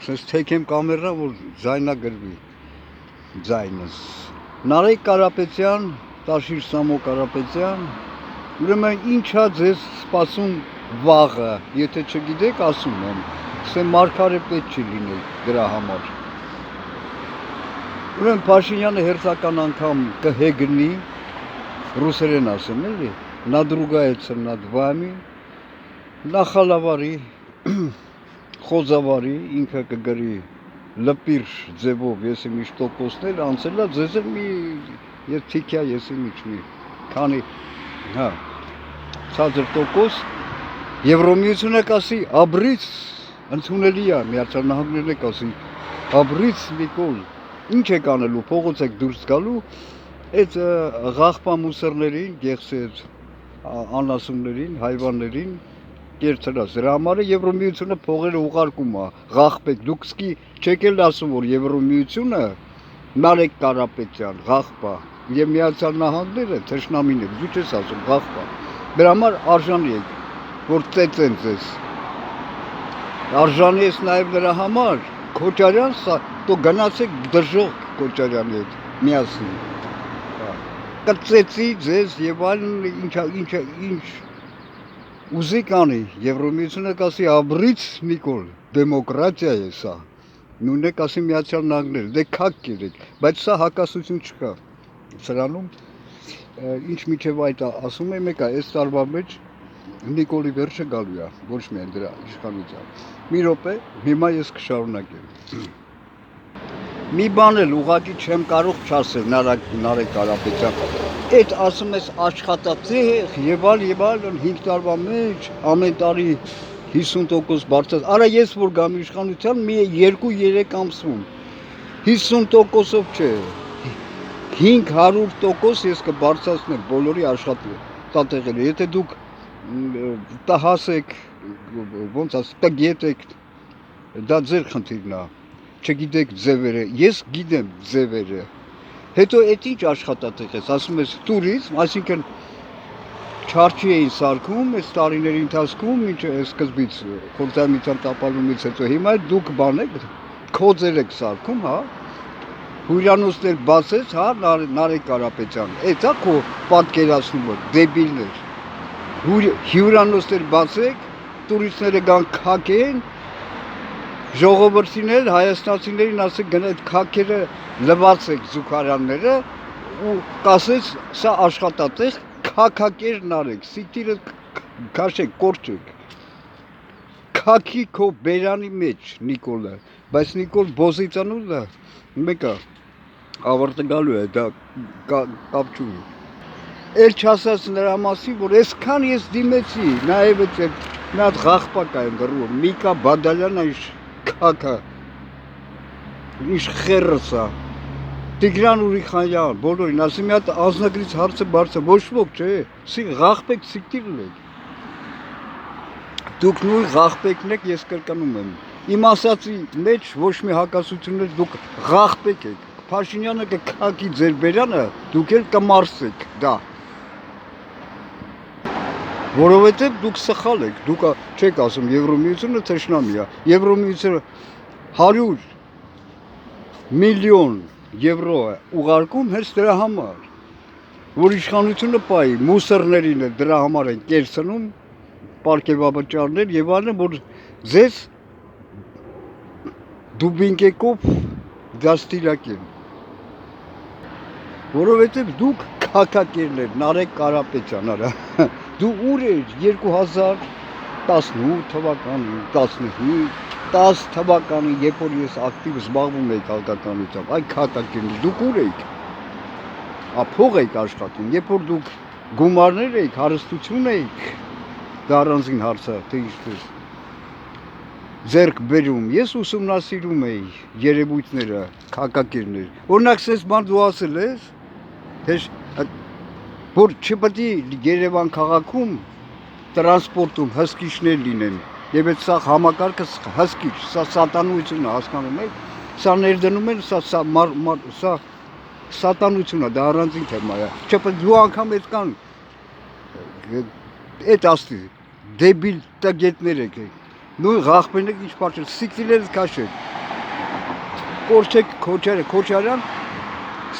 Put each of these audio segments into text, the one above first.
Սենց թեքեմ կամերա, որ ձայնա գրվի, ձայնս։ Նարեկ Կարապետյան, Տաշիր Սամո Կարապետյան, ուրեմն ինչա ձեզ սպասում վաղը, եթե չգիտեք, ասում եմ, սե մարգարե պետք չի լինել դրա համար։ Ուրեմն Փաշինյանը հերթական անգամ կհեգնի, ռուսերեն ասեմ էլի, նադրուգայեցը նад վամի, նախալավարի, խոզավարի, ինքը կգրի լպիր ձևով, ես եմ իշ տոկոսներ, անցելա ձեզ էլ մի ես թիքյա ես եմ իչ մի, քանի, հա, ցածր տոկոս, Եվրոմիությունը կասի, աբրից, ընդունելի է, Միացյալ Նահանգներն է կասի, աբրից Նիկոլ, ինչ եք անելու, փողոց եք դուրս գալու, այդ ղախպա մուսերներին, գեղսի այդ անասուններին, հայվաններին, կերցրած, դրա համար է Եվրոմիությունը փողերը ուղարկում է, ղախպեք, դուք սկի չեք էլ ասում, որ Եվրոմիությունը Նարեկ Կարապետյան, ղախպա, եւ Միացյալ Նահանգները թշնամին եք, դու չես ասում ղախպա, դրա համար արժանի եք, որ ծեծեն ձեզ, արժանի ես նաեւ նրա համար, Քոչարյան, դու գնացեք դժող Քոչարյանի հետ, միասին, կծեցի ձեզ եւ այլն, ինչ ուզի կանի, Եվրոմիությունը կասի աբրից Նիկոլ, դեմոկրատիա է սա, նույնն է կասի Միացյալ Նահանգները, դե քակ կերեք, բայց սա հակասություն չկա, սրանում, ինչ միջև այդ ասում եմ եկա, այս տարվա մեջ Նիկոլի վերջը գալու է, ոչ միայն դրա իշխանության, մի րոպե, հիմա ես կշարունակեմ, մի բան էլ ուղղակի չեմ կարող չասել Նարեկ Կարապետյան, այդ ասում ես աշխատատեղ եւ այլն 5 տարվա մեջ ամեն տարի 50% բարձր, արա ես որ գամ իշխանության մի 2-3 ամսում 50%-ով չէ 500% ես կբարձրացնեմ բոլորի աշխատատեղերը, եթե դուք տահասեք, ոնց ասես, տգետ եք, դա ձեր խնդիրն է, չգիտեք ձևերը, ես գիտեմ ձևերը, հետո այդ ինչ աշխատատեղ ես, ասում ես տուրիզմ, այսինքն չարչի էին սարքում, այս տարիների ընթացքում, ինչ սկզբից խորհրդային տապալումից հետո, հիմա դուք բան եք, քոձեր եք սարքում, հա, հյուրանոցներ բացեց, հա, Նարեկ Կարապետյան, այդ է քո պատկերացնումը, դեբիլներ, հյուրանոցներ բացեք, տուրիստները գան քակեն, ժողովրդին էլ հայաստանցիներին ասեք գնաք քակերը լվացեք զուգարանները ու կասեց սա աշխատատեղ քակակերն արեք, սիտիրը քաշեք, կորչեք, քակի քո բերանի մեջ Նիկոլը, բայց Նիկոլ Բոզիցանուլը մեկը ավարտը գալու է, դա կապ չունի, էլ չասած նրա մասին, որ այսքան ես դիմեցի, նաև այդ մի հատ ղախպակ այն գրում, Միկա Բադալյանը քակա, ինչ խերս է, Տիգրան Ուրիխանյան, բոլորին, ասի մի հատ ազնագրից հարցը բարձր, ոչ ոք չէ, ղախպեք սիկտիրն եք, դուք նույն ղախպեկն եք, ես կրկնում եմ, իմ ասացի մեջ ոչ մի հակասություններ դուք ղախպեք եք, Փաշինյանը կքակի ձեր բերանը, դուք էլ կմարսեք, դա, որովհետև դուք սխալ եք, դուք չեք ասում Եվրոմիությունը թշնամի է, Եվրոմիությունը 100 միլիոն եվրո է ուղարկում հենց դրա համար, որ իշխանությունը պայի, մուսերներին է դրա համար են կերցնում, պարգևավճարներ եւ այլն, որ ձեզ դուբինկեկով դաստիարակեն, որովհետև դուք քակակերներ, Նարեկ Կարապետյան, արա, դու ուր էր 2018 թվականին, 15, 10 թվականին, երբ որ ես ակտիվ զբաղվում էի քաղաքականությամբ, այ քակակերներ, դուք ուր էիք, փող էիք աշխատում, երբ որ դուք գումարներ էիք, հարստություն էիք, դա առանձին հարց է, թե ինչպես ձեռք բերում, ես ուսումնասիրում էի երևույթները, քակակերներ, օրինակ սենց բան դու ասել ես, որ չպետք է Երևան քաղաքում տրանսպորտում հսկիչներ լինեն, եւ այդ սա համակարգը հսկիչ, սա սատանություն է, հասկանում եք, սա ներդնում են, սա սատանություն է, դա առանձին թեմա է, չպետք դու անգամ այդ աստի, դեբիլ տգետներ եք, նույն ղախմենը ինչ պատճառ սիկտիլերս քաշել կորչեք Քոչարյան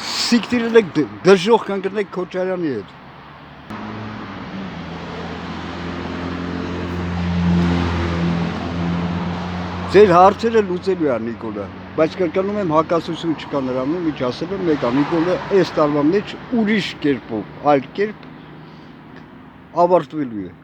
սիկտիլեք դժոխ կանգնեք Քոչարյանի հետ ձեր հարցերը լուծելու է Նիկոլը բայց կրկնում եմ հակասություն չկա նրանում ինչ ասել եմ մեկը Նիկոլը այս տարվա մեջ ուրիշ կերպով այլ կերպ ավարտվելու է